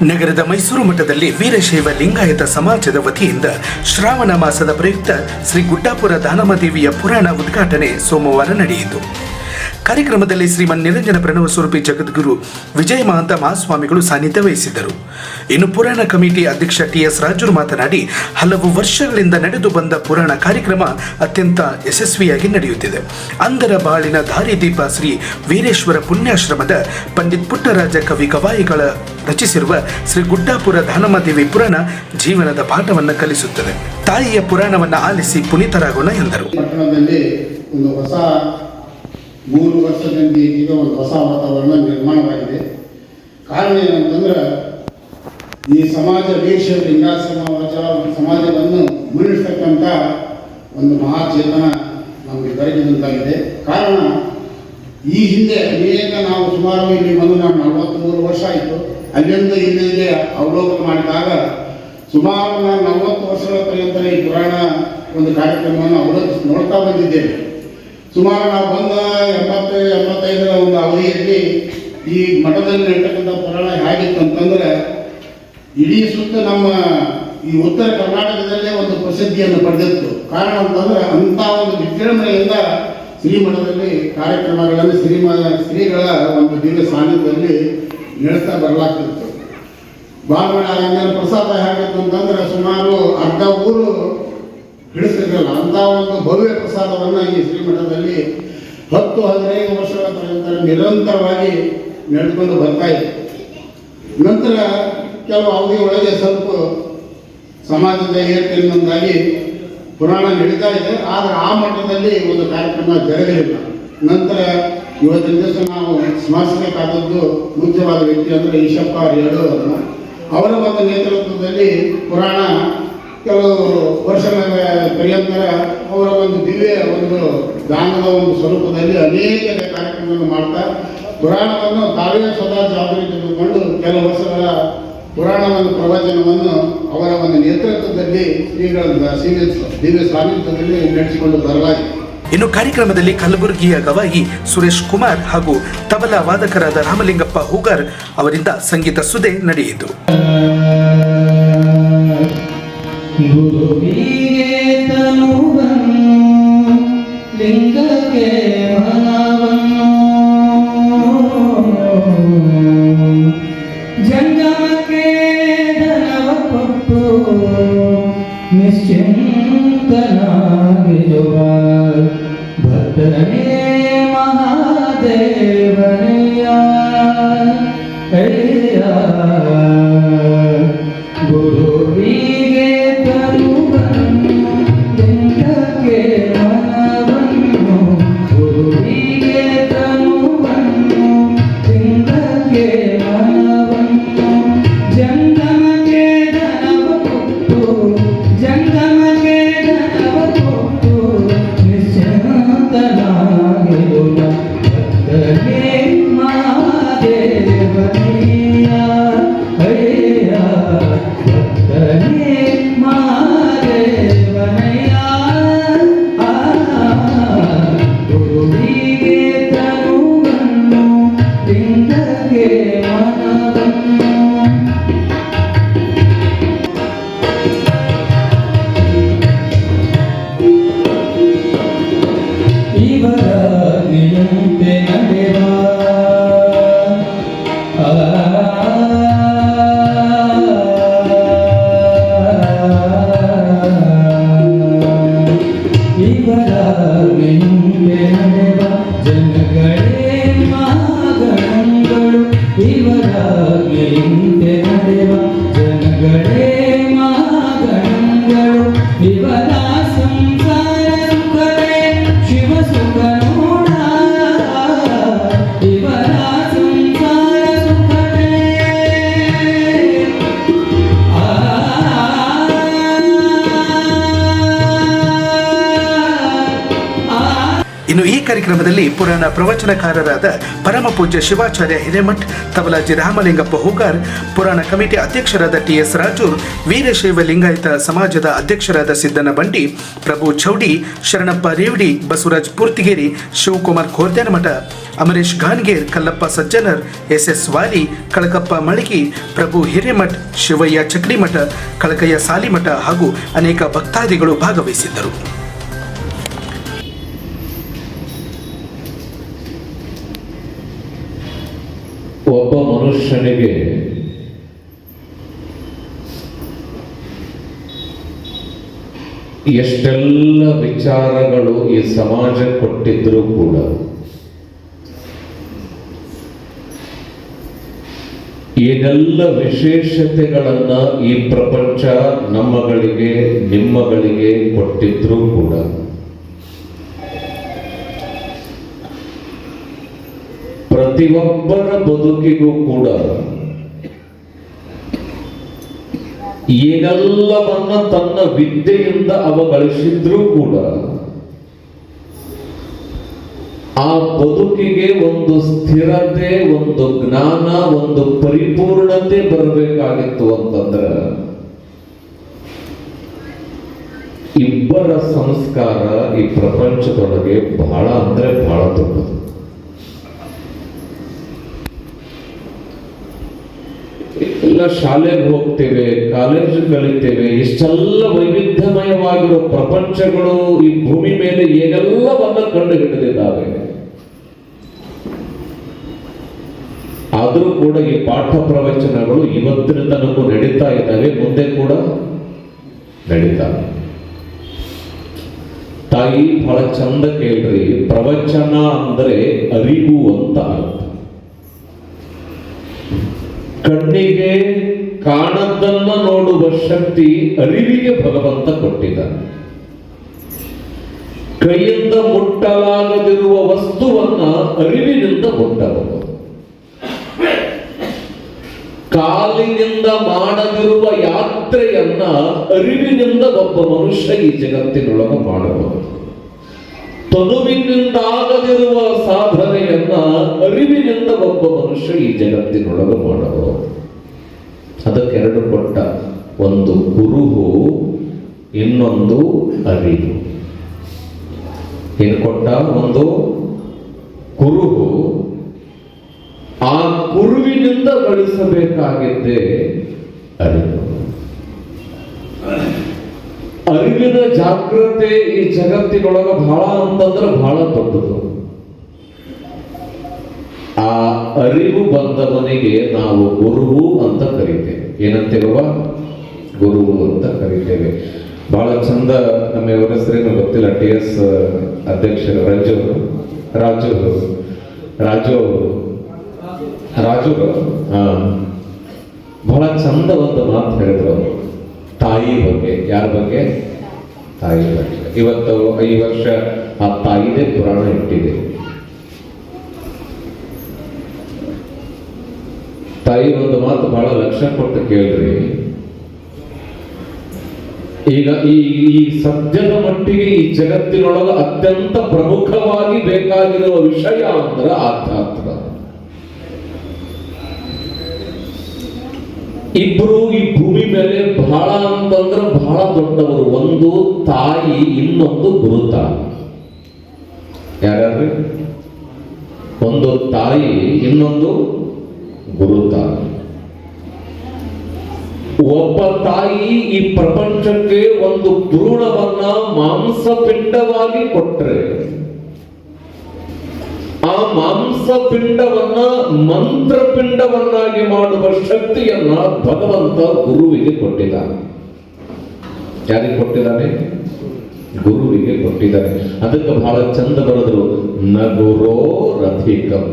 ನಗರದ ಮೈಸೂರು ಮಠದಲ್ಲಿ ವೀರಶೈವ ಲಿಂಗಾಯತ ಸಮಾಜದ ವತಿಯಿಂದ ಶ್ರಾವಣ ಮಾಸದ ಪ್ರಯುಕ್ತ ಶ್ರೀ ಗುಡ್ಡಾಪುರ ದಾನಮದೇವಿಯ ಪುರಾಣ ಉದ್ಘಾಟನೆ ಸೋಮವಾರ ನಡೆಯಿತು. ಕಾರ್ಯಕ್ರಮದಲ್ಲಿ ಶ್ರೀಮನ್ ನಿರಂಜನ ಪ್ರಣವ ಸ್ವರೂಪಿ ಜಗದ್ಗುರು ವಿಜಯ ಮಹಾಂತ ಮಹಾಸ್ವಾಮಿಗಳು ಸಾನ್ನಿಧ್ಯ ವಹಿಸಿದ್ದರು. ಇನ್ನು ಪುರಾಣ ಕಮಿಟಿ ಅಧ್ಯಕ್ಷ ಟಿ.ಎಸ್. ರಾಜರು ಮಾತನಾಡಿ, ಹಲವು ವರ್ಷಗಳಿಂದ ನಡೆದು ಬಂದ ಪುರಾಣ ಕಾರ್ಯಕ್ರಮ ಅತ್ಯಂತ ಯಶಸ್ವಿಯಾಗಿ ನಡೆಯುತ್ತಿದೆ. ಅಂಧರ ಬಾಳಿನ ದಾರಿದೀಪ ಶ್ರೀ ವೀರೇಶ್ವರ ಪುಣ್ಯಾಶ್ರಮದ ಪಂಡಿತ್ ಪುಟ್ಟರಾಜ ಕವಿ ಗವಾಯಿಗಳ ರಚಿಸಿರುವ ಶ್ರೀ ಗುಡ್ಡಾಪುರ ದಾನಮದೇವಿ ಪುರಾಣ ಜೀವನದ ಪಾಠವನ್ನು ಕಲಿಸುತ್ತದೆ. ತಾಯಿಯ ಪುರಾಣವನ್ನು ಆಲಿಸಿ ಪುನೀತರಾಗೋಣ ಎಂದರು. 3 ವರ್ಷದಿಂದ ಈಗ ಒಂದು ಹೊಸ ವಾತಾವರಣ ನಿರ್ಮಾಣವಾಗಿದೆ. ಕಾರಣ ಏನಂತಂದ್ರೆ, ಈ ಸಮಾಜ ವೀರಶೈವ ಲಿಂಗಾಯತ ಸಮಾಜವನ್ನು ಮುನ್ನಡೆಸ್ತಕ್ಕಂಥ ಒಂದು ಮಹಾಚೇತನ ನಮಗೆ ದೊರಕಿದಂತಾಗಿದೆ. ಕಾರಣ ಈ ಹಿಂದೆ ಅನೇಕ ನಾವು ಸುಮಾರು ಇಲ್ಲಿ ಬಂದು ನಾವು 43 ವರ್ಷ ಆಯಿತು. ಅಲ್ಲಿಂದ ಇಲ್ಲಿಗೆ ಅವಲೋಕನ ಮಾಡಿದಾಗ ಸುಮಾರು ನಾವು 40 ವರ್ಷಗಳ ಪರ್ಯಂತ ಈ ಪುರಾಣ ಒಂದು ಕಾರ್ಯಕ್ರಮವನ್ನು ಅವಲೋಕಿಸಿ ನೋಡ್ತಾ ಬಂದಿದ್ದೇವೆ. ಸುಮಾರು ನಾವು ಬಂದ 80-85ರ ಒಂದು ಅವಧಿಯಲ್ಲಿ ಈ ಮಠದಲ್ಲಿ ನಡೀತಕ್ಕಂಥ ಪುರಾಣ ಹೇಗಿತ್ತು ಅಂತಂದ್ರೆ, ಇಡೀ ಸುತ್ತ ನಮ್ಮ ಈ ಉತ್ತರ ಕರ್ನಾಟಕದಲ್ಲೇ ಒಂದು ಪ್ರಸಿದ್ಧಿಯನ್ನು ಪಡೆದಿತ್ತು. ಕಾರಣ ಅಂತಂದ್ರೆ, ಅಂಥ ಒಂದು ವಿಜೃಂಭಣೆಯಿಂದ ಶ್ರೀಮಠದಲ್ಲಿ ಕಾರ್ಯಕ್ರಮಗಳನ್ನು ಶ್ರೀಗಳ ಒಂದು ದಿವ್ಯ ಸಾನ್ನಿಧ್ಯದಲ್ಲಿ ನಡೆಸ್ತಾ ಬರಲಾಗ್ತಿತ್ತು. ಬಾಲ್ಮಣ ರಂಗನ ಪ್ರಸಾದ ಹೇಗಿತ್ತು ಅಂತಂದ್ರೆ, ಸುಮಾರು ಅರ್ಧ ಊರು ಹಿಡಿಸ್ತಿರಲಿಲ್ಲ. ಅಂಥ ಒಂದು ಭವ್ಯ ಪ್ರಸಾದವನ್ನು ಈ ಶ್ರೀಮಠದಲ್ಲಿ 10-15 ವರ್ಷಗಳ ಪರ್ಯಂತ ನಿರಂತರವಾಗಿ ನಡೆದುಕೊಂಡು ಬರ್ತಾ ಇದೆ. ನಂತರ ಕೆಲವು ಅವಧಿ ಒಳಗೆ ಸ್ವಲ್ಪ ಸಮಾಜದ ಏರ್ಪೇರಿನಿಂದಾಗಿ ಪುರಾಣ ನಡೀತಾ ಇದೆ. ಆದರೆ ಆ ಮಟ್ಟದಲ್ಲಿ ಒಂದು ಕಾರ್ಯಕ್ರಮ ಜರಗಲಿಲ್ಲ. ನಂತರ ಇವತ್ತಿನ ದಿವಸ ನಾವು ಸ್ಮರಿಸಬೇಕಾದದ್ದು ಮುಖ್ಯವಾದ ವ್ಯಕ್ತಿ ಅಂದರೆ ಈಶಪ್ಪ ಯಡೂರು ಅವರ ಒಂದು ನೇತೃತ್ವದಲ್ಲಿ ಪುರಾಣ ಕೆಲವು ವರ್ಷಗಳ ಪರ್ಯಂತರ ಅವರ ಒಂದು ದಿವ್ಯ ಒಂದು ದಾನದ ಒಂದು ಸ್ವರೂಪದಲ್ಲಿ ಅನೇಕ ಕಾರ್ಯಕ್ರಮಗಳನ್ನು ಮಾಡ್ತಾ ಪುರಾಣವನ್ನು ತಾವೇ ಸ್ವತಃ ಜವಾಬ್ದಾರಿ ತೆಗೆದುಕೊಂಡು ಕೆಲವು ವರ್ಷಗಳ ಪುರಾಣವನ್ನು ಪ್ರವಚನವನ್ನು ಅವರ ಒಂದು ನೇತೃತ್ವದಲ್ಲಿ ಶ್ರೀಗಳ ದಿವ್ಯ ಸಾನ್ನಿಧ್ಯದಲ್ಲಿ ನಡೆಸಿಕೊಂಡು ಬರಲಾಗಿದೆ. ಇನ್ನು ಕಾರ್ಯಕ್ರಮದಲ್ಲಿ ಕಲಬುರಗಿಯ ಗವಾಯಿ ಸುರೇಶ್ ಕುಮಾರ್ ಹಾಗೂ ತಬಲಾ ವಾದಕರಾದ ರಾಮಲಿಂಗಪ್ಪ ಹೂಗಾರ್ ಅವರಿಂದ ಸಂಗೀತ ಸುದೆ ನಡೆಯಿತು. ಗುರುವಿಗೆ ತನುವನ್ನು ಲಿಂಗಕ್ಕೆ ಮನವನ್ನು ಜಂಗಮಕ್ಕೆ ಧನವ ಕೊಟ್ಟು ನಿಶ್ಚಿಂತನಾಗಿರುವ ಭದ್ರನೇ ಮಹಾದೇವನೆಯ ಗುರುವಿಗೆ ಇನ್ನು ಈ ಕಾರ್ಯಕ್ರಮದಲ್ಲಿ ಪುರಾಣ ಪ್ರವಚನಕಾರರಾದ ಪರಮ ಪೂಜ್ಯ ಶಿವಾಚಾರ್ಯ ಹಿರೇಮಠ್, ತಬಲಾಜಿ ರಾಮಲಿಂಗಪ್ಪ ಹೂಗಾರ್, ಪುರಾಣ ಕಮಿಟಿ ಅಧ್ಯಕ್ಷರಾದ ಟಿ.ಎಸ್. ರಾಜೂರ್, ವೀರಶೈವ ಲಿಂಗಾಯತ ಸಮಾಜದ ಅಧ್ಯಕ್ಷರಾದ ಸಿದ್ದನ ಬಂಡಿ, ಪ್ರಭು ಚೌಡಿ, ಶರಣಪ್ಪ ರೇವಡಿ, ಬಸವರಾಜ್ ಪೂರ್ತಿಗೇರಿ, ಶಿವಕುಮಾರ್ ಖೋರ್ದೇನಮಠ, ಅಮರೇಶ್ ಗಾನ್ಗೇರ್, ಕಲ್ಲಪ್ಪ ಸಜ್ಜನರ್, ಎಸ್.ಎಸ್. ವಾಲಿ, ಕಳಕಪ್ಪ ಮಳಗಿ, ಪ್ರಭು ಹಿರೇಮಠ್, ಶಿವಯ್ಯ ಚಕ್ಡಿಮಠ, ಕಳಕಯ್ಯ ಸಾಲಿಮಠ ಹಾಗೂ ಅನೇಕ ಭಕ್ತಾದಿಗಳು ಭಾಗವಹಿಸಿದ್ದರು. ಒಬ್ಬ ಮನುಷ್ಯನಿಗೆ ಎಷ್ಟೆಲ್ಲ ವಿಚಾರಗಳು ಈ ಸಮಾಜ ಕೊಟ್ಟಿದ್ರೂ ಕೂಡ ಏನೆಲ್ಲ ವಿಶೇಷತೆಗಳನ್ನ ಈ ಪ್ರಪಂಚ ನಮ್ಮಗಳಿಗೆ ನಿಮ್ಮಗಳಿಗೆ ಕೊಟ್ಟಿದ್ರೂ ಕೂಡ ಪ್ರತಿಯೊಬ್ಬರ ಬದುಕಿಗೂ ಕೂಡ ಏನೆಲ್ಲವನ್ನ ತನ್ನ ವಿದ್ಯೆಯಿಂದ ಅವ ಗಳಿಸಿದ್ರೂ ಕೂಡ ಆ ಬದುಕಿಗೆ ಒಂದು ಸ್ಥಿರತೆ, ಒಂದು ಜ್ಞಾನ, ಒಂದು ಪರಿಪೂರ್ಣತೆ ಬರಬೇಕಾಗಿತ್ತು ಅಂತಂದ್ರ ಇಬ್ಬರ ಸಂಸ್ಕಾರ ಈ ಪ್ರಪಂಚದೊಳಗೆ ಬಹಳ ಅಂದ್ರೆ ಬಹಳ ದೊಡ್ಡದು. ಎಲ್ಲ ಶಾಲೆಗೆ ಹೋಗ್ತೇವೆ, ಕಾಲೇಜ್ ಕಲಿತೇವೆ, ಇಷ್ಟೆಲ್ಲ ವೈವಿಧ್ಯಮಯವಾಗಿರೋ ಪ್ರಪಂಚಗಳು ಈ ಭೂಮಿ ಮೇಲೆ ಏನೆಲ್ಲವನ್ನ ಕಂಡು ಹಿಡಿದಿದ್ದಾವೆ. ಆದರೂ ಕೂಡ ಈ ಪಾಠ ಪ್ರವಚನಗಳು ಇವತ್ತಿನ ತನಕ ನಡೀತಾ ಇದ್ದಾವೆ, ಮುಂದೆ ಕೂಡ ನಡೀತಾವೆ. ತಾಯಿ ಬಹಳ ಚಂದ ಕೇಳ್ರಿ, ಪ್ರವಚನ ಅಂದ್ರೆ ಅರಿವು ಅಂತ ಅರ್ಥ. ಕಣ್ಣಿಗೆ ಕಾಣದ್ದನ್ನ ನೋಡುವ ಶಕ್ತಿ ಅರಿವಿಗೆ ಭಗವಂತ ಕೊಟ್ಟಿದ್ದಾನೆ. ಕೈಯಿಂದ ಮುಟ್ಟಲಾಗದಿರುವ ವಸ್ತುವನ್ನ ಅರಿವಿನಿಂದ ಮುಟ್ಟಬಹುದು. ಕಾಲಿನಿಂದ ಮಾಡದಿರುವ ಯಾತ್ರೆಯನ್ನ ಅರಿವಿನಿಂದ ಒಬ್ಬ ಮನುಷ್ಯ ಈ ಜಗತ್ತಿನೊಳಗೆ ಮಾಡಬಹುದು. ತನುವಿನಿಂದಾಗದಿರುವ ಸಾಧನೆಯನ್ನ ಅರಿವಿನಿಂದ ಒಬ್ಬ ಮನುಷ್ಯ ಈ ಜಗತ್ತಿನೊಳಗೆ ಮಾಡಬಹುದು. ಅದಕ್ಕೆರಡು ಕೊಟ್ಟ, ಒಂದು ಕುರುಹು, ಇನ್ನೊಂದು ಅರಿವು. ಏನು ಕೊಟ್ಟ? ಒಂದು ಕುರುಹು. ಆ ಕುರುವಿನಿಂದ ಗಳಿಸಬೇಕಾಗಿದ್ದೆ ಅರಿವು. ಅರಿವಿನ ಜಾಗೃತೆ ಈ ಜಗತ್ತಿನೊಳಗ ಬಹಳ ಅಂತಂದ್ರೆ ಬಹಳ ದೊಡ್ಡದು. ಆ ಅರಿವು ಬಂದವನಿಗೆ ನಾವು ಗುರುವು ಅಂತ ಕರಿತೇವೆ. ಏನಂತೇವ? ಗುರುವು ಅಂತ ಕರಿತೇವೆ. ಬಹಳ ಚಂದ, ನಮ್ಮ ಇವರ ಹೆಸರೇನು ಗೊತ್ತಿಲ್ಲ, ಟಿ.ಎಸ್. ಅಧ್ಯಕ್ಷರು ರಾಜು ಬಹಳ ಚಂದ ಒಂದು ಮಾತು ಹೇಳಿದ್ರು ಅವರು ತಾಯಿ ಬಗ್ಗೆ. ಯಾರ ಬಗ್ಗೆ? ತಾಯಿ ಬಗ್ಗೆ. ಇವತ್ತು ಈ ವರ್ಷ ಆ ತಾಯಿದೇ ಪುರಾಣ ಇಟ್ಟಿದೆ. ತಾಯಿ ಒಂದು ಮಾತು ಬಹಳ ಲಕ್ಷ್ಯ ಕೊಟ್ಟು ಕೇಳ್ರಿ. ಈಗ ಈ ಸದ್ಯದ ಮಟ್ಟಿಗೆ ಈ ಜಗತ್ತಿನೊಳಗ ಅತ್ಯಂತ ಪ್ರಮುಖವಾಗಿ ಬೇಕಾಗಿರುವ ವಿಷಯ ಅಂದ್ರೆ ಆಧ್ಯಾತ್ಮ. ಇಬ್ರು ಈ ಭೂಮಿ ಮೇಲೆ ಬಹಳ ಅಂತಂದ್ರೆ ಬಹಳ ದೊಡ್ಡವರು. ಒಂದು ತಾಯಿ, ಇನ್ನೊಂದು ಗುರುತಾಯಿ. ಯಾರ್ಯಾರು? ಒಂದು ತಾಯಿ, ಇನ್ನೊಂದು ಗುರುತಾಯಿ. ಒಬ್ಬ ತಾಯಿ ಈ ಪ್ರಪಂಚಕ್ಕೆ ಒಂದು ಭ್ರೂಣವನ್ನ ಮಾಂಸಪಿಂಡವಾಗಿ ಕೊಟ್ರೆ, ಆ ಮಾಂಸಪಿಂಡವನ್ನ ಮಂತ್ರಪಿಂಡವನ್ನಾಗಿ ಮಾಡುವ ಶಕ್ತಿಯನ್ನ ಭಗವಂತ ಗುರುವಿಗೆ ಕೊಟ್ಟಿದ್ದಾನೆ. ಯಾರಿಗೆ ಕೊಟ್ಟಿದ್ದಾನೆ? ಗುರುವಿಗೆ ಕೊಟ್ಟಿದ್ದಾನೆ. ಅದಕ್ಕೆ ಬಹಳ ಚಂದ ಬರೆದ್ರು, ನ ಗುರೋ ರಥಿಕಂ.